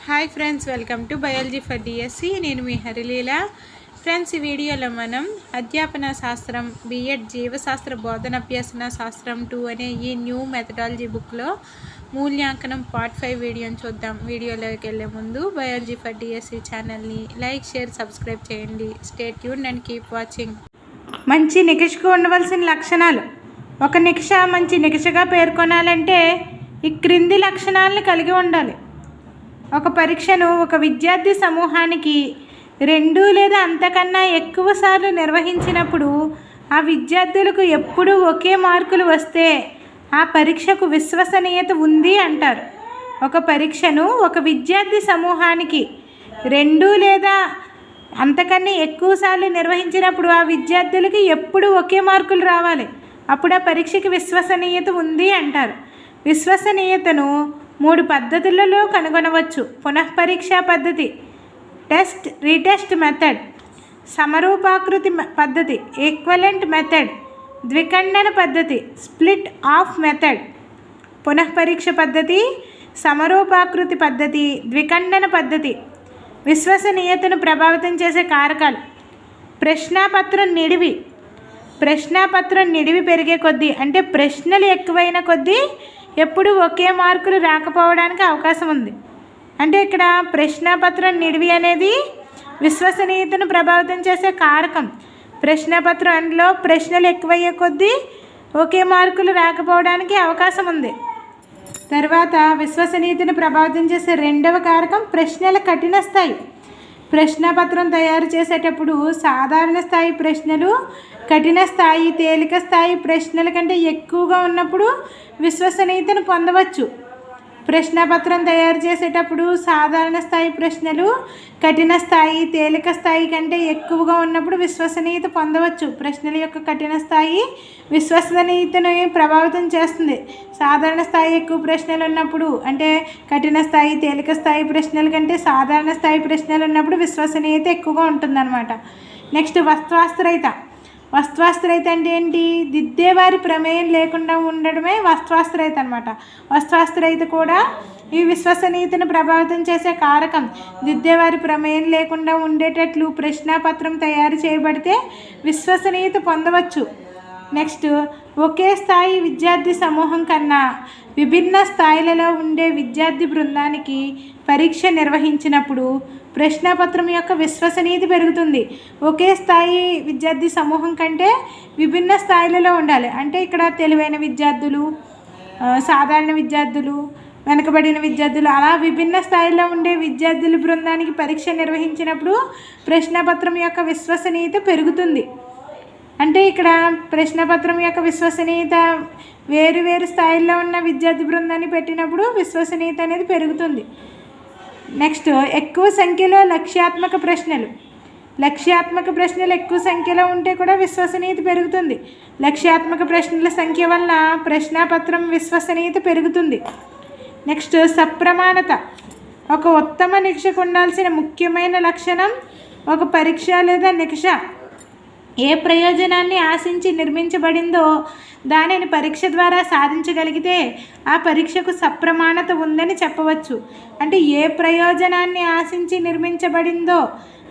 Hi friends, welcome to biology for DSC. నేను మీ Harileela. Friends, ఈ వీడియోలో మనం అధ్యాపన శాస్త్రం బిఎడ్ జీవశాస్త్ర బోధన అభ్యసన శాస్త్రం 2 అనే ఈ న్యూ మెథడాలజీ బుక్లో మూల్యాంకనం పార్ట్ 5 వీడియోని చూద్దాం. వీడియోలోకి వెళ్ళే ముందు బయాలజీ ఫర్ డిఎస్సి ఛానల్ని లైక్, షేర్, సబ్స్క్రైబ్ చేయండి. Stay tuned and keep watching. మంచి నికషకు ఉండవలసిన లక్షణాలు. ఒక నికష మంచి నికషగా పేర్కొనాలంటే ఈ క్రింది లక్షణాలను కలిగి ఉండాలి. ఒక పరీక్షను ఒక విద్యార్థి సమూహానికి 2 లేదా అంతకన్నా ఎక్కువ సార్లు నిర్వహించినప్పుడు ఆ విద్యార్థులకు ఎప్పుడూ ఒకే మార్కులు వస్తే ఆ పరీక్షకు విశ్వసనీయత ఉంది అంటారు. ఒక పరీక్షను ఒక విద్యార్థి సమూహానికి 2 లేదా అంతకన్నా ఎక్కువ సార్లు నిర్వహించినప్పుడు ఆ విద్యార్థులకి ఎప్పుడూ ఒకే మార్కులు రావాలి. అప్పుడు ఆ పరీక్షకి విశ్వసనీయత ఉంది అంటారు. విశ్వసనీయతను 3 పద్ధతులలో కనుగొనవచ్చు. పునఃపరీక్షా పద్ధతి, టెస్ట్ రీటెస్ట్ మెథడ్, సమరూపాకృతి పద్ధతి, ఈక్వలెంట్ మెథడ్, ద్విఖండన పద్ధతి, స్ప్లిట్ ఆఫ్ మెథడ్. పునఃపరీక్ష పద్ధతి, సమరూపాకృతి పద్ధతి, ద్విఖండన పద్ధతి. విశ్వసనీయతను ప్రభావితం చేసే కారకాలు. ప్రశ్నాపత్రం నిడివి. ప్రశ్నాపత్రం నిడివి పెరిగే కొద్దీ, అంటే ప్రశ్నలు ఎక్కువైన కొద్దీ ఎప్పుడు ఒకే మార్కులు రాకపోవడానికి అవకాశం ఉంది. అంటే ఇక్కడ ప్రశ్నాపత్రం నిడివి అనేది విశ్వసనీయతను ప్రభావితం చేసే కారకం. ప్రశ్నాపత్రంలో ప్రశ్నలు ఎక్కువయ్యే కొద్దీ ఒకే మార్కులు రాకపోవడానికి అవకాశం ఉంది. తర్వాత విశ్వసనీయతను ప్రభావితం చేసే రెండవ కారకం ప్రశ్నల కఠిన స్థాయి. ప్రశ్నపత్రం తయారు చేసేటప్పుడు సాధారణ స్థాయి ప్రశ్నలు కఠిన స్థాయి, తేలిక స్థాయి ప్రశ్నల కంటే ఎక్కువగా ఉన్నప్పుడు విశ్వసనీయతను పొందవచ్చు. ప్రశ్నపత్రం తయారు చేసేటప్పుడు సాధారణ స్థాయి ప్రశ్నలు కఠిన స్థాయి, తేలిక స్థాయి కంటే ఎక్కువగా ఉన్నప్పుడు విశ్వసనీయత పొందవచ్చు. ప్రశ్నల యొక్క కఠిన స్థాయి విశ్వసనీయతను ప్రభావితం చేస్తుంది. సాధారణ స్థాయి ఎక్కువ ప్రశ్నలు ఉన్నప్పుడు, అంటే కఠిన స్థాయి, తేలిక స్థాయి ప్రశ్నల కంటే సాధారణ స్థాయి ప్రశ్నలు ఉన్నప్పుడు విశ్వసనీయత ఎక్కువగా ఉంటుందన్నమాట. నెక్స్ట్ వస్త్వాశ్రయత. వస్త్వాశ్రయత అంటే ఏంటి? దిద్దేవారి ప్రమేయం లేకుండా ఉండడమే వస్త్వాశ్రయత అనమాట. వస్త్వాశ్రయత కూడా ఈ విశ్వసనీయతను ప్రభావితం చేసే కారకం. దిద్దేవారి ప్రమేయం లేకుండా ఉండేటట్లు ప్రశ్నాపత్రం తయారు చేయబడితే విశ్వసనీయత పొందవచ్చు. నెక్స్ట్, ఒకే స్థాయి విద్యార్థి సమూహం కన్నా విభిన్న స్థాయిలలో ఉండే విద్యార్థి బృందానికి పరీక్ష నిర్వహించినప్పుడు ప్రశ్నాపత్రం యొక్క విశ్వసనీయత పెరుగుతుంది. ఒకే స్థాయి విద్యార్థి సమూహం కంటే విభిన్న స్థాయిలలో ఉండాలి. అంటే ఇక్కడ తెలివైన విద్యార్థులు, సాధారణ విద్యార్థులు, వెనుకబడిన విద్యార్థులు, అలా విభిన్న స్థాయిలో ఉండే విద్యార్థుల బృందానికి పరీక్ష నిర్వహించినప్పుడు ప్రశ్నాపత్రం యొక్క విశ్వసనీయత పెరుగుతుంది. అంటే ఇక్కడ ప్రశ్నపత్రం యొక్క విశ్వసనీయత వేరు స్థాయిల్లో ఉన్న విద్యార్థి బృందాన్ని పెట్టినప్పుడు విశ్వసనీయత అనేది పెరుగుతుంది. నెక్స్ట్, ఎక్కువ సంఖ్యలో లక్ష్యాత్మక ప్రశ్నలు. లక్ష్యాత్మక ప్రశ్నలు ఎక్కువ సంఖ్యలో ఉంటే కూడా విశ్వసనీయత పెరుగుతుంది. లక్ష్యాత్మక ప్రశ్నల సంఖ్య వల్ల ప్రశ్నాపత్రం విశ్వసనీయత పెరుగుతుంది. నెక్స్ట్, సప్రమాణత. ఒక ఉత్తమ నికషకు ఉండాల్సిన ముఖ్యమైన లక్షణం, ఒక పరీక్ష లేదా నికష ఏ ప్రయోజనాన్ని ఆశించి నిర్మించబడిందో దానిని పరీక్ష ద్వారా సాధించగలిగితే ఆ పరీక్షకు సప్రమాణత ఉందని చెప్పవచ్చు. అంటే ఏ ప్రయోజనాన్ని ఆశించి నిర్మించబడిందో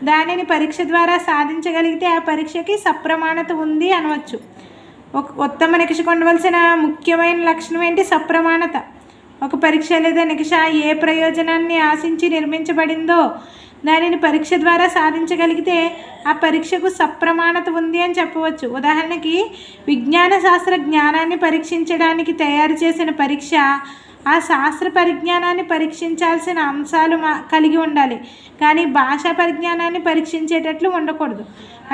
దానిని పరీక్ష ద్వారా సాధించగలిగితే ఆ పరీక్షకి సప్రమాణత ఉంది అనవచ్చు. ఒక ఉత్తమ నికషకు ఉండవలసిన ముఖ్యమైన లక్షణం ఏంటి? సప్రమాణత. ఒక పరీక్ష లేదా నికష ఏ ప్రయోజనాన్ని ఆశించి నిర్మించబడిందో దానిని పరీక్ష ద్వారా సాధించగలిగితే ఆ పరీక్షకు సప్రమాణత ఉంది అని చెప్పవచ్చు. ఉదాహరణకి విజ్ఞాన శాస్త్ర జ్ఞానాన్ని పరీక్షించడానికి తయారు చేసిన పరీక్ష ఆ శాస్త్ర పరిజ్ఞానాన్ని పరీక్షించాల్సిన అంశాలు కలిగి ఉండాలి, కానీ భాషా పరిజ్ఞానాన్ని పరీక్షించేటట్లు ఉండకూడదు.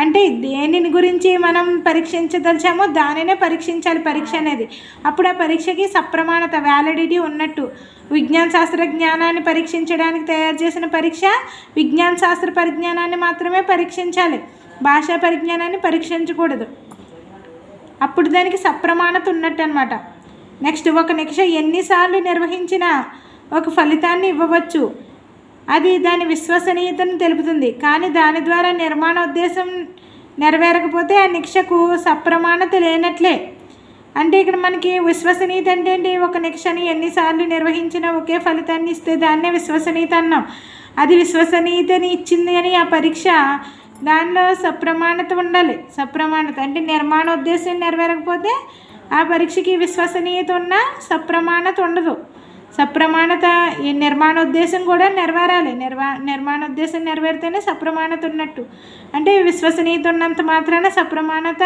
అంటే దేనిని గురించి మనం పరీక్షించదలిచామో దానినే పరీక్షించాలి పరీక్ష అనేది. అప్పుడు ఆ పరీక్షకి సప్రమాణత, వ్యాలిడిటీ ఉన్నట్టు. విజ్ఞాన శాస్త్ర జ్ఞానాన్ని పరీక్షించడానికి తయారు చేసిన పరీక్ష విజ్ఞాన శాస్త్ర పరిజ్ఞానాన్ని మాత్రమే పరీక్షించాలి, భాషా పరిజ్ఞానాన్ని పరీక్షించకూడదు. అప్పుడు దానికి సప్రమాణత ఉన్నట్టు అనమాట. నెక్స్ట్, ఒక నికష ఎన్నిసార్లు నిర్వహించినా ఒక ఫలితాన్ని ఇవ్వవచ్చు. అది దాని విశ్వసనీయతను తెలుపుతుంది, కానీ దాని ద్వారా నిర్మాణ ఉద్దేశం నెరవేరకపోతే ఆ నికషకు సప్రమాణత లేనట్లే. అంటే ఇక్కడ మనకి విశ్వసనీయత అంటే ఏంటి? ఒక నిక్షని ఎన్నిసార్లు నిర్వహించినా ఒకే ఫలితాన్ని ఇస్తే దాన్నే విశ్వసనీయత అన్నాం. అది విశ్వసనీయతని ఇచ్చింది అని ఆ పరీక్ష, దానిలో సప్రమాణత ఉండాలి. సప్రమాణత అంటే నిర్మాణోద్దేశం నెరవేరకపోతే ఆ పరీక్షకి విశ్వసనీయత ఉన్నా సప్రమాణత ఉండదు. సప్రమాణత ఈ నిర్మాణోద్దేశం కూడా నెరవేరాలి. నిర్మాణోద్దేశం నెరవేరితేనే సప్రమాణత ఉన్నట్టు. అంటే విశ్వసనీయత ఉన్నంత మాత్రాన సప్రమాణత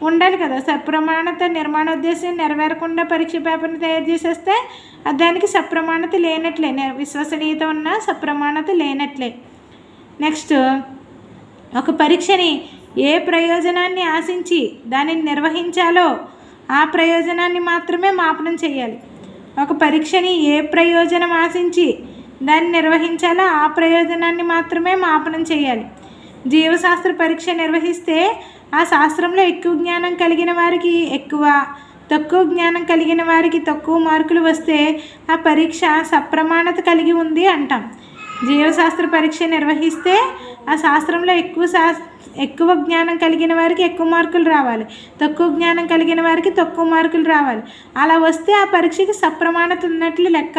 ఉండాలి కదా. సప్రమాణత నిర్మాణోద్దేశం నెరవేరకుండా పరీక్ష పేపర్ని తయారు చేసేస్తే దానికి సప్రమాణత లేనట్లే. విశ్వసనీయత ఉన్న సప్రమాణత లేనట్లే. నెక్స్ట్, ఒక పరీక్షని ఏ ప్రయోజనాన్ని ఆశించి దానిని నిర్వహించాలో ఆ ప్రయోజనాన్ని మాత్రమే మాపనం చేయాలి. ఒక పరీక్షని ఏ ప్రయోజనం ఆశించి దాన్ని నిర్వహించాలో ఆ ప్రయోజనాన్ని మాత్రమే మాపనం చేయాలి. జీవశాస్త్ర పరీక్ష నిర్వహిస్తే ఆ శాస్త్రంలో ఎక్కువ జ్ఞానం కలిగిన వారికి ఎక్కువ, తక్కువ జ్ఞానం కలిగిన వారికి తక్కువ మార్కులు వస్తే ఆ పరీక్ష సప్రమాణత కలిగి ఉంది అంటాం. జీవశాస్త్ర పరీక్ష నిర్వహిస్తే ఆ శాస్త్రంలో ఎక్కువ జ్ఞానం కలిగిన వారికి ఎక్కువ మార్కులు రావాలి, తక్కువ జ్ఞానం కలిగిన వారికి తక్కువ మార్కులు రావాలి. అలా వస్తే ఆ పరీక్షకి సప్రమాణత ఉన్నట్లు లెక్క.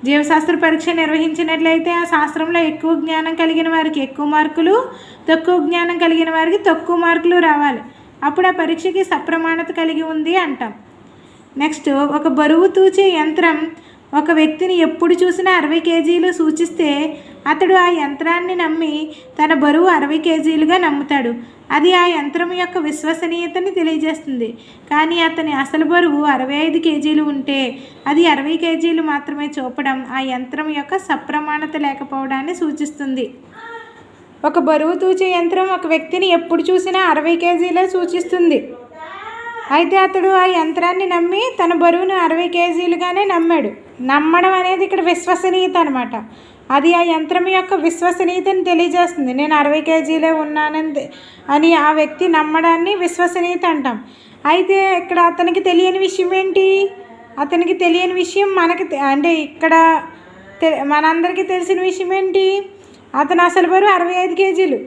జీవశాస్త్ర పరీక్ష నిర్వహించినట్లయితే ఆ శాస్త్రంలో ఎక్కువ జ్ఞానం కలిగిన వారికి ఎక్కువ మార్కులు, తక్కువ జ్ఞానం కలిగిన వారికి తక్కువ మార్కులు రావాలి. అప్పుడు ఆ పరీక్షకి సప్రమాణత కలిగి ఉంది అంటాం. నెక్స్ట్, ఒక బరువు తూచే యంత్రం ఒక వ్యక్తిని ఎప్పుడు చూసినా 60 కేజీలు సూచిస్తే అతడు ఆ యంత్రాన్ని నమ్మి తన బరువు 60 కేజీలుగా నమ్ముతాడు. అది ఆ యంత్రం యొక్క విశ్వసనీయతని తెలియజేస్తుంది. కానీ అతని అసలు బరువు 65 కేజీలు ఉంటే అది 60 కేజీలు మాత్రమే చూపడం ఆ యంత్రం యొక్క సప్రమాణత లేకపోవడాన్ని సూచిస్తుంది. ఒక బరువు తూచే యంత్రం ఒక వ్యక్తిని ఎప్పుడు చూసినా 60 కేజీలే సూచిస్తుంది. అయితే అతడు ఆ యంత్రాన్ని నమ్మి తన బరువును 60 కేజీలుగానే నమ్మాడు. నమ్మడం అనేది ఇక్కడ విశ్వసనీయత అనమాట. అది ఆ యంత్రం యొక్క విశ్వసనీయతని తెలియజేస్తుంది. నేను 60 కేజీలే ఉన్నానని అని ఆ వ్యక్తి నమ్మడాన్ని విశ్వసనీయత అంటాం. అయితే ఇక్కడ అతనికి తెలియని విషయం ఏంటి? అతనికి తెలియని విషయం అంటే ఇక్కడ మనందరికీ తెలిసిన విషయం ఏంటి? అతను అసలు బరువు 65 కేజీలు,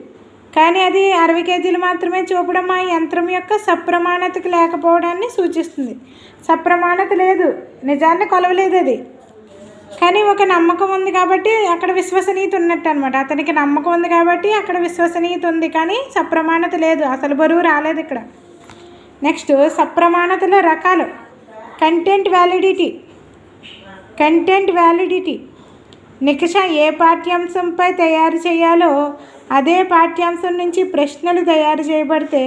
కానీ అది 60 కేజీలు మాత్రమే చూపడం ఆ యంత్రం యొక్క సప్రమాణతకు లేకపోవడాన్ని సూచిస్తుంది. సప్రమాణత లేదు, నిజాన్ని కొలవలేదు అది, కానీ ఒక నమ్మకం ఉంది కాబట్టి అక్కడ విశ్వసనీయత ఉన్నట్టు అనమాట. అతనికి నమ్మకం ఉంది కాబట్టి అక్కడ విశ్వసనీయత ఉంది, కానీ సప్రమాణత లేదు, అసలు బరువు రాలేదు ఇక్కడ. నెక్స్ట్, సప్రమాణతలో రకాలు. కంటెంట్ వ్యాలిడిటీ నికష ఏ పాఠ్యాంశంపై తయారు చేయాలో అదే పాఠ్యాంశం నుంచి ప్రశ్నలు తయారు చేయబడితే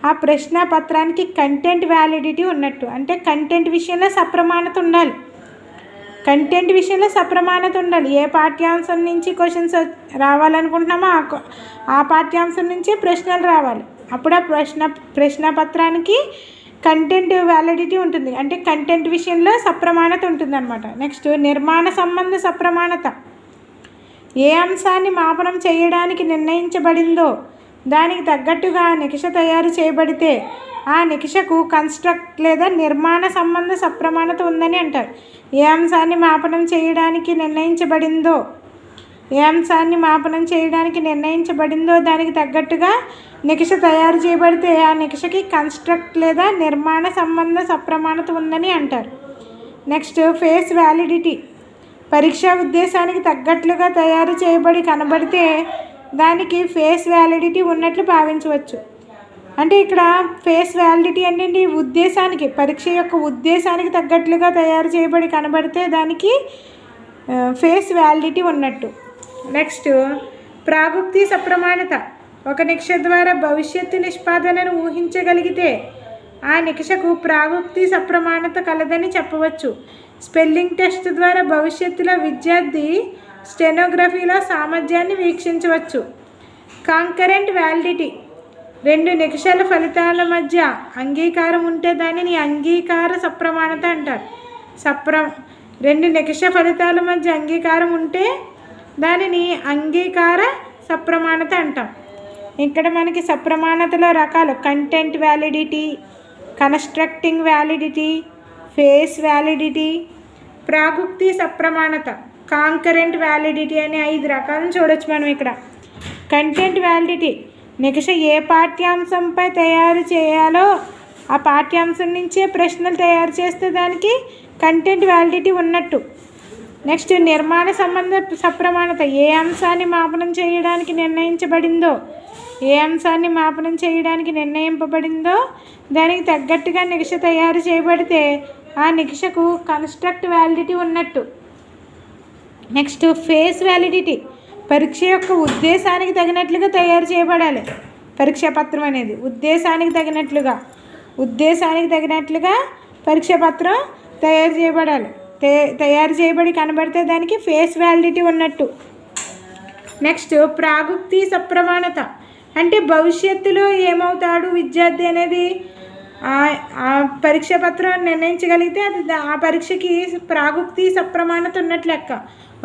ఆ ప్రశ్న పత్రానికి కంటెంట్ వ్యాలిడిటీ ఉన్నట్టు. అంటే కంటెంట్ విషయంలో సప్రమాణత ఉండాలి. ఏ పాఠ్యాంశం నుంచి క్వశ్చన్స్ రావాలనుకుంటున్నామో ఆ పాఠ్యాంశం నుంచి ప్రశ్నలు రావాలి. అప్పుడు ఆ ప్రశ్న పత్రానికి కంటెంట్ వ్యాలిడిటీ ఉంటుంది. అంటే కంటెంట్ విషయంలో సప్రమాణత ఉంటుంది అనమాట. నెక్స్ట్, నిర్మాణ సంబంధ సప్రమాణత. ఏ అంశాన్ని మాపనం చేయడానికి నిర్ణయించబడిందో దానికి తగ్గట్టుగా నికష తయారు చేయబడితే ఆ నికషకు కన్స్ట్రక్ట్ లేదా నిర్మాణ సంబంధ సప్రమాణత ఉందని అంటారు. ఏ అంశాన్ని మాపనం చేయడానికి నిర్ణయించబడిందో దానికి తగ్గట్టుగా నికష తయారు చేయబడితే ఆ నికషకి కన్స్ట్రక్ట్ లేదా నిర్మాణ సంబంధ సప్రమాణత ఉందని అంటారు. Next, face validity. పరీక్షా ఉద్దేశానికి తగ్గట్లుగా తయారు చేయబడి కనబడితే దానికి ఫేస్ వ్యాలిడిటీ ఉన్నట్లు భావించవచ్చు. అంటే ఇక్కడ ఫేస్ వ్యాలిడిటీ అంటే ఉద్దేశానికి, పరీక్ష యొక్క ఉద్దేశానికి తగ్గట్లుగా తయారు చేయబడి కనబడితే దానికి ఫేస్ వ్యాలిడిటీ ఉన్నట్టు. నెక్స్ట్, ప్రాగుక్తి సప్రమాణత. ఒక నికష ద్వారా భవిష్యత్తు నిష్పాదనను ఊహించగలిగితే ఆ నికషకు ప్రాగుక్తి సప్రమాణత కలదని చెప్పవచ్చు. స్పెల్లింగ్ టెస్ట్ ద్వారా భవిష్యత్తులో విద్యార్థి స్టెనోగ్రఫీలో సామర్థ్యాన్ని వీక్షించవచ్చు. Concurrent validity. 2 నికషాల ఫలితాల మధ్య అంగీకారం ఉంటే దానిని అంగీకార సప్రమాణత అంటారు. 2 నికష ఫలితాల మధ్య అంగీకారం ఉంటే దానిని అంగీకార సప్రమాణత అంటాం. ఇక్కడ మనకి సప్రమాణతలో రకాలు: content validity, constructing validity, face validity, ప్రాగుక్తి సప్రమాణత, కాంకరెంట్ వ్యాలిడిటీ అనే 5 రకాలను చూడొచ్చు మనం ఇక్కడ. కంటెంట్ వ్యాలిడిటీ నికష ఏ పాఠ్యాంశంపై తయారు చేయాలో ఆ పాఠ్యాంశం నుంచే ప్రశ్నలు తయారు చేస్తే దానికి కంటెంట్ వ్యాలిడిటీ ఉన్నట్టు. నెక్స్ట్ నిర్మాణ సంబంధ సప్రమాణత. ఏ అంశాన్ని మాపనం చేయడానికి నిర్ణయించబడిందో, ఏ అంశాన్ని మాపనం చేయడానికి నిర్ణయింపబడిందో దానికి తగ్గట్టుగా నిక్ష తయారు చేయబడితే ఆ నిక్షకు కన్స్ట్రక్ట్ వ్యాలిడిటీ ఉన్నట్టు. Next face validity. పరీక్ష యొక్క ఉద్దేశానికి తగినట్లుగా తయారు చేయబడాలి. పరీక్షా పత్రం అనేది ఉద్దేశానికి తగినట్లుగా పరీక్షా పత్రం తయారు చేయబడాలి. తయారు చేయబడి కనబడితే దానికి ఫేస్ వ్యాలిడిటీ ఉన్నట్టు. నెక్స్ట్ ప్రాగుక్తి సప్రమాణత. అంటే భవిష్యత్తులో ఏమవుతాడు విద్యార్థి అనేది ఆ పరీక్షా పత్రం నిర్ణయించగలిగితే అది ఆ పరీక్షకి ప్రాగుక్తి సప్రమాణత ఉన్నట్లు లెక్క.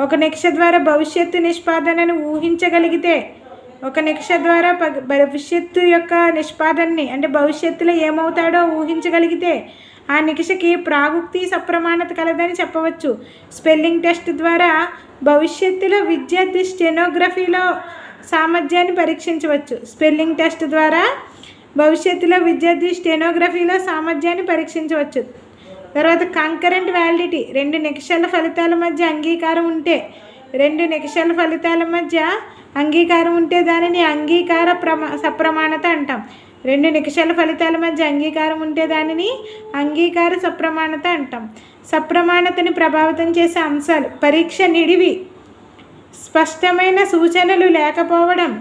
ఒక నిక్ష ద్వారా భవిష్యత్తు నిష్పాదనను ఊహించగలిగితే, ఒక నిక్ష ద్వారా భవిష్యత్తు యొక్క నిష్పాదనని అంటే భవిష్యత్తులో ఏమవుతాడో ఊహించగలిగితే ఆ నిక్షకి ప్రాగుక్తి సప్రమాణత కలదని చెప్పవచ్చు. స్పెల్లింగ్ టెస్ట్ ద్వారా భవిష్యత్తులో విద్యార్థి స్టెనోగ్రఫీలో సామర్థ్యాన్ని పరీక్షించవచ్చు. స్పెల్లింగ్ టెస్ట్ ద్వారా భవిష్యత్తులో విద్యార్థి స్టెనోగ్రఫీలో సామర్థ్యాన్ని పరీక్షించవచ్చు. తర్వాత కంకరెంట్ వ్యాలిడిటీ. రెండు నిక్షల ఫలితాల మధ్య అంగీకారం ఉంటే దానిని అంగీకార సప్రమాణత అంటాం. రెండు నిక్షల ఫలితాల మధ్య అంగీకారం ఉంటే దానిని అంగీకార సప్రమాణత అంటాం. సప్రమాణతని ప్రభావితం చేసే అంశాలు: పరీక్ష నిడివి, స్పష్టమైన సూచనలు లేకపోవడం,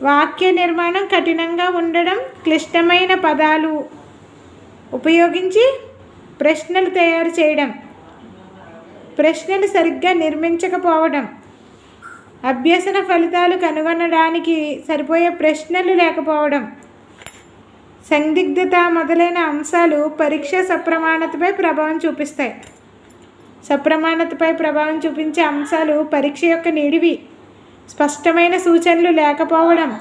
వాక్య నిర్మాణం కఠినంగా ఉండడం, క్లిష్టమైన పదాలు ఉపయోగించి ప్రశ్నలు తయారు చేయడం, ప్రశ్నలు సరిగ్గా నిర్మించకపోవడం, అభ్యసన ఫలితాలు కనుగొనడానికి సరిపోయే ప్రశ్నలు లేకపోవడం, సందిగ్ధత మొదలైన అంశాలు పరీక్ష సప్రమాణతపై ప్రభావం చూపిస్తాయి. సప్రమాణతపై ప్రభావం చూపించే అంశాలు పరీక్ష యొక్క నిడివి, స్పష్టమైన సూచనలు లేకపోవడం,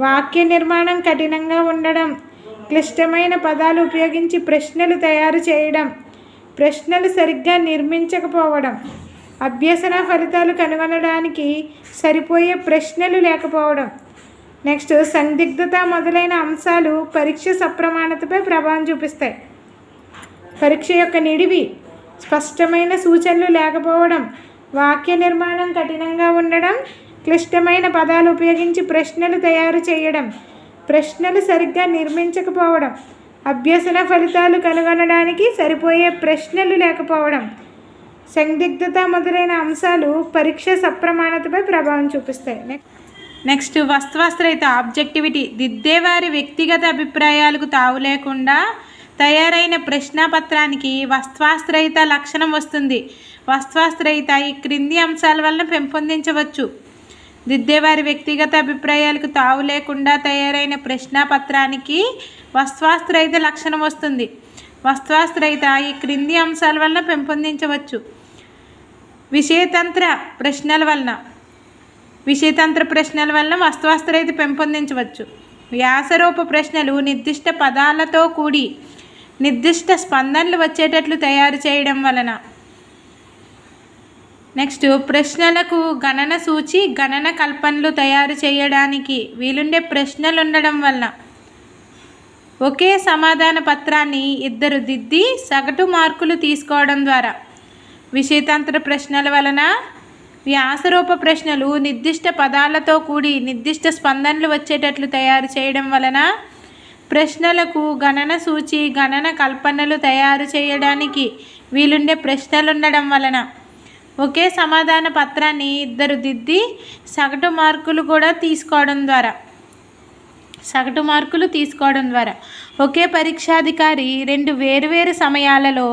వాక్య నిర్మాణం కఠినంగా ఉండడం, క్లిష్టమైన పదాలు ఉపయోగించి ప్రశ్నలు తయారు చేయడం, ప్రశ్నలు సరిగ్గా నిర్మించకపోవడం, అభ్యసన ఫలితాలు కనుగొనడానికి సరిపోయే ప్రశ్నలు లేకపోవడం. నెక్స్ట్ సందిగ్ధత మొదలైన అంశాలు పరీక్ష సప్రమాణతపై ప్రభావం చూపిస్తాయి. పరీక్ష యొక్క నిడివి, స్పష్టమైన సూచనలు లేకపోవడం, వాక్య నిర్మాణం కఠినంగా ఉండడం, క్లిష్టమైన పదాలు ఉపయోగించి ప్రశ్నలు తయారు చేయడం, ప్రశ్నలు సరిగ్గా నిర్మించకపోవడం, అభ్యసన ఫలితాలు కనుగొనడానికి సరిపోయే ప్రశ్నలు లేకపోవడం, సందిగ్ధత మొదలైన అంశాలు పరీక్ష సప్రమాణతపై ప్రభావం చూపిస్తాయి. Next వస్తువాస్త్రహిత objectivity. దిద్దేవారి వ్యక్తిగత అభిప్రాయాలకు తావు లేకుండా తయారైన ప్రశ్నాపత్రానికి వస్తువాస్త్రహిత లక్షణం వస్తుంది. వస్తువాస్త్రహిత ఈ క్రింది అంశాల వలన పెంపొందించవచ్చు. దిద్దేవారి వ్యక్తిగత అభిప్రాయాలకు తావు లేకుండా తయారైన ప్రశ్నాపత్రానికి వస్తువాస్త్రహిత లక్షణం వస్తుంది. వస్తువాస్త్రహిత ఈ క్రింది అంశాల వలన పెంపొందించవచ్చు. విషయతంత్ర ప్రశ్నల వలన వస్తువాస్త్రహిత పెంపొందించవచ్చు. వ్యాసరూప ప్రశ్నలు నిర్దిష్ట పదాలతో కూడి నిర్దిష్ట స్పందనలు వచ్చేటట్లు తయారు చేయడం వలన. నెక్స్ట్ ప్రశ్నలకు గణన సూచి, గణన కల్పనలు తయారు చేయడానికి వీలుండే ప్రశ్నలు ఉండడం వలన. ఒకే సమాధాన పత్రాన్ని ఇద్దరు దిద్ది సగటు మార్కులు తీసుకోవడం ద్వారా. విషయతంత్ర ప్రశ్నల వలన వ్యాసరూప ప్రశ్నలు నిర్దిష్ట పదాలతో కూడి నిర్దిష్ట స్పందనలు వచ్చేటట్లు తయారు చేయడం వలన. ప్రశ్నలకు గణన సూచి, గణన కల్పనలు తయారు చేయడానికి వీలుండే ప్రశ్నలు ఉండడం వలన. ఒకే సమాధాన పత్రాన్ని ఇద్దరు దిద్ది సగటు మార్కులు తీసుకోవడం ద్వారా. ఒకే పరీక్షాధికారి రెండు వేరువేరు సమయాలలో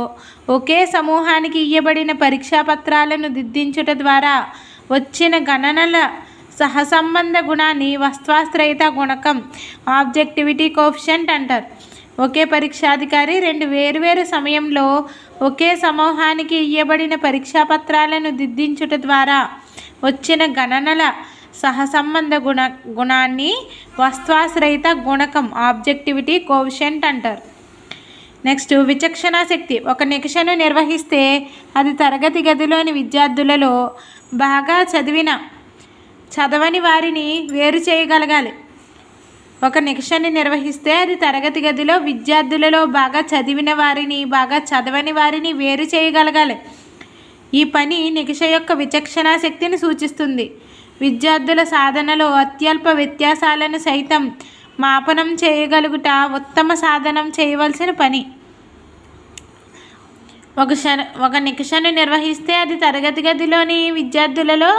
ఒకే సమూహానికి ఇవ్వబడిన పరీక్షాపత్రాలను దిద్దించుట ద్వారా వచ్చిన గణనల సహసంబంధ గుణాన్ని వస్తువాస్త్రహిత గుణకం, ఆబ్జెక్టివిటీ కోఎఫిషియంట్ అంటారు. ఒకే పరీక్షాధికారి రెండు వేరువేరు సమయంలో ఒకే సమూహానికి ఇవ్వబడిన పరీక్షాపత్రాలను దిద్దించుట ద్వారా వచ్చిన గణనల సహసంబంధ గుణాన్ని వస్తువాస్త్రహిత గుణకం, ఆబ్జెక్టివిటీ కోఎఫిషియంట్ అంటారు. నెక్స్ట్ విచక్షణ శక్తి. ఒక నిక్షను నిర్వహిస్తే అది తరగతి గదిలోని విద్యార్థులలో బాగా చదవని వారిని వేరు చేయగలగాలి. ఒక నికషాన్ని నిర్వహిస్తే అది తరగతి గదిలో విద్యార్థులలో బాగా చదివిన వారిని బాగా చదవని వారిని వేరు చేయగలగాలి. ఈ పని నికష యొక్క విచక్షణా శక్తిని సూచిస్తుంది. విద్యార్థుల సాధనలో అత్యల్ప వ్యత్యాసాలను సైతం మాపనం చేయగలుగుట ఉత్తమ సాధనం చేయవలసిన పని. ఒక నికషాన్ని నిర్వహిస్తే అది తరగతి గదిలోని విద్యార్థులలో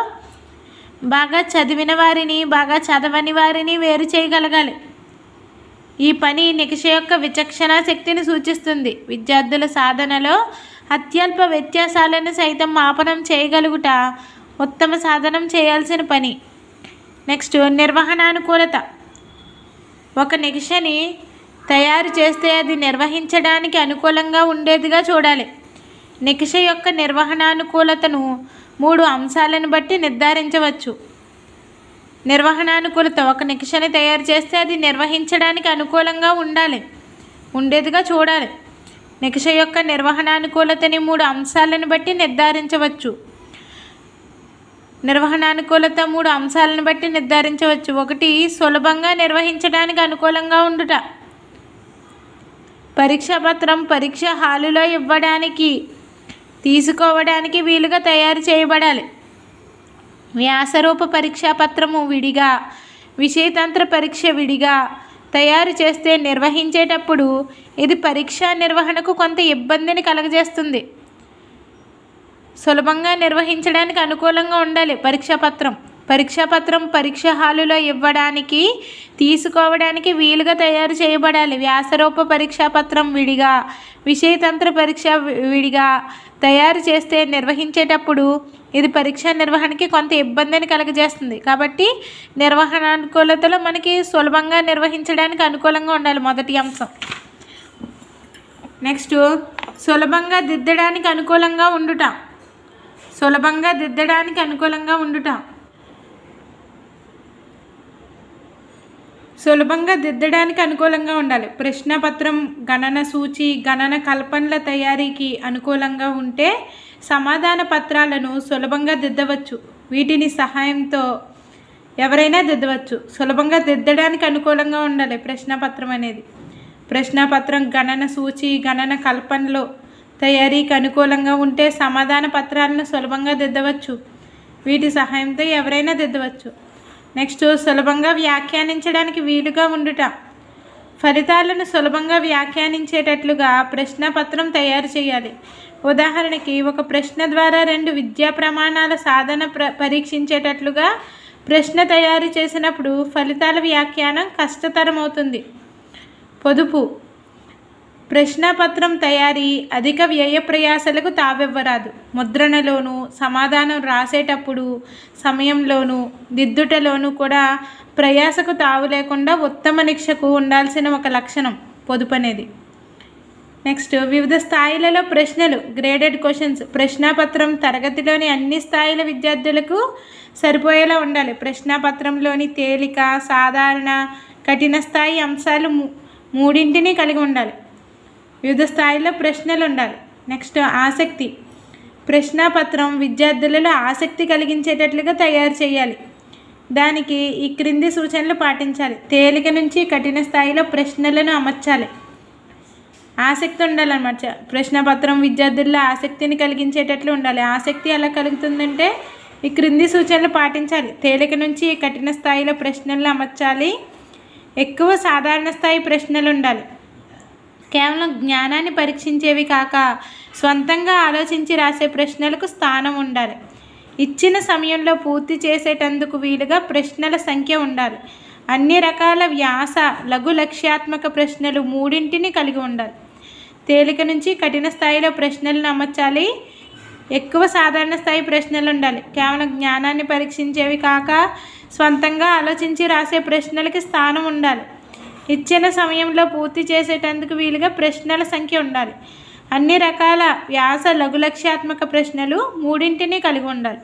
బాగా చదివిన వారిని బాగా చదవని వారిని వేరు చేయగలగాలి. ఈ పని నికష యొక్క విచక్షణా శక్తిని సూచిస్తుంది. విద్యార్థుల సాధనలో అత్యల్ప వ్యత్యాసాలను సైతం మాపనం చేయగలుగుట ఉత్తమ సాధనం చేయాల్సిన పని. నెక్స్ట్ నిర్వహణానుకూలత. ఒక నికషని తయారు చేస్తే అది నిర్వహించడానికి అనుకూలంగా ఉండేదిగా చూడాలి. నికష యొక్క నిర్వహణానుకూలతను 3 అంశాలను బట్టి నిర్ధారించవచ్చు. నిర్వహణానుకూలత. ఒక నికషని తయారు చేస్తే అది నిర్వహించడానికి అనుకూలంగా ఉండేదిగా చూడాలి. నికష యొక్క నిర్వహణానుకూలతని 3 అంశాలను బట్టి నిర్ధారించవచ్చు. నిర్వహణానుకూలత 3 అంశాలను బట్టి నిర్ధారించవచ్చు. 1. సులభంగా నిర్వహించడానికి అనుకూలంగా ఉండుట. పరీక్షా పత్రం పరీక్ష హాలులో ఇవ్వడానికి తీసుకోవడానికి వీలుగా తయారు చేయబడాలి. వ్యాసరూప పరీక్షా పత్రము విడిగా విషయతంత్ర పరీక్ష విడిగా తయారు చేస్తే నిర్వహించేటప్పుడు ఇది పరీక్షా నిర్వహణకు కొంత ఇబ్బందిని కలుగజేస్తుంది. సులభంగా నిర్వహించడానికి అనుకూలంగా ఉండాలి. పరీక్షా పత్రం పరీక్ష హాలులో ఇవ్వడానికి తీసుకోవడానికి వీలుగా తయారు చేయబడాలి. వ్యాసరూప పరీక్షా పత్రం విడిగా విషయతంత్ర పరీక్ష విడిగా తయారు చేస్తే నిర్వహించేటప్పుడు ఇది పరీక్షా నిర్వహణకి కొంత ఇబ్బందిని కలుగజేస్తుంది. కాబట్టి నిర్వహణానుకూలతలో మనకి సులభంగా నిర్వహించడానికి అనుకూలంగా ఉండాలి మొదటి అంశం. నెక్స్ట్ సులభంగా దిద్దడానికి అనుకూలంగా ఉండుట. సులభంగా దిద్దడానికి అనుకూలంగా ఉండుట. సులభంగా దిద్దడానికి అనుకూలంగా ఉండాలి. ప్రశ్నపత్రం గణన సూచి గణన కల్పనల తయారీకి అనుకూలంగా ఉంటే సమాధాన పత్రాలను సులభంగా దిద్దవచ్చు. వీటిని సహాయంతో ఎవరైనా దిద్దవచ్చు. సులభంగా దిద్దడానికి అనుకూలంగా ఉండాలి ప్రశ్నపత్రం అనేది. ప్రశ్నపత్రం గణన సూచి గణన కల్పనలు తయారీకి అనుకూలంగా ఉంటే సమాధాన పత్రాలను సులభంగా దిద్దవచ్చు. వీటి సహాయంతో ఎవరైనా దిద్దవచ్చు. నెక్స్ట్ సులభంగా వ్యాఖ్యానించడానికి వీలుగా ఉండుట. ఫలితాలను సులభంగా వ్యాఖ్యానించేటట్లుగా ప్రశ్నపత్రం తయారు చేయాలి. ఉదాహరణకి ఒక ప్రశ్న ద్వారా 2 విద్యా ప్రమాణాల సాధన పరీక్షించేటట్లుగా ప్రశ్న తయారు చేసినప్పుడు ఫలితాల వ్యాఖ్యానం కష్టతరమవుతుంది. పొదుపు. ప్రశ్నపత్రం తయారీ అధిక వ్యయ ప్రయాసలకు తావివ్వరాదు. ముద్రణలోను సమాధానం రాసేటప్పుడు సమయంలోనూ దిద్దుటలోనూ కూడా ప్రయాసకు తావు లేకుండా ఉత్తమ నిక్షకు ఉండాల్సిన ఒక లక్షణం పొదుపు అనేది. నెక్స్ట్ వివిధ స్థాయిలలో ప్రశ్నలు గ్రేడెడ్ క్వశ్చన్స్. ప్రశ్నపత్రం తరగతిలోని అన్ని స్థాయిల విద్యార్థులకు సరిపోయేలా ఉండాలి. ప్రశ్నపత్రంలోని తేలిక సాధారణ కఠిన స్థాయి అంశాలు 3 కలిగి ఉండాలి. వివిధ స్థాయిలో ప్రశ్నలు ఉండాలి. నెక్స్ట్ ఆసక్తి. ప్రశ్నపత్రం విద్యార్థులలో ఆసక్తి కలిగించేటట్లుగా తయారు చేయాలి. దానికి ఈ క్రింది సూచనలు పాటించాలి. తేలిక నుంచి కఠిన స్థాయిలో ప్రశ్నలను అమర్చాలి. ఆసక్తి ఉండాలన్నమాట. ప్రశ్నపత్రం విద్యార్థుల్లో ఆసక్తిని కలిగించేటట్లు ఉండాలి. ఆసక్తి ఎలా కలుగుతుందంటే ఈ క్రింది సూచనలు పాటించాలి. తేలిక నుంచి కఠిన స్థాయిలో ప్రశ్నలను అమర్చాలి. ఎక్కువ సాధారణ స్థాయి ప్రశ్నలు ఉండాలి. కేవలం జ్ఞానాన్ని పరీక్షించేవి కాక స్వంతంగా ఆలోచించి రాసే ప్రశ్నలకు స్థానం ఉండాలి. ఇచ్చిన సమయంలో పూర్తి చేసేటందుకు వీలుగా ప్రశ్నల సంఖ్య ఉండాలి. అన్ని రకాల వ్యాస లఘు లక్ష్యాత్మక ప్రశ్నలు 3 కలిగి ఉండాలి. తేలిక నుంచి కఠిన స్థాయిలో ప్రశ్నలను అమర్చాలి. ఎక్కువ సాధారణ స్థాయి ప్రశ్నలు ఉండాలి. కేవలం జ్ఞానాన్ని పరీక్షించేవి కాక స్వంతంగా ఆలోచించి రాసే ప్రశ్నలకి స్థానం ఉండాలి. ఇచ్చిన సమయంలో పూర్తి చేసేటందుకు వీలుగా ప్రశ్నల సంఖ్య ఉండాలి. అన్ని రకాల వ్యాస లఘు లక్ష్యాత్మక ప్రశ్నలు 3 కలిగి ఉండాలి.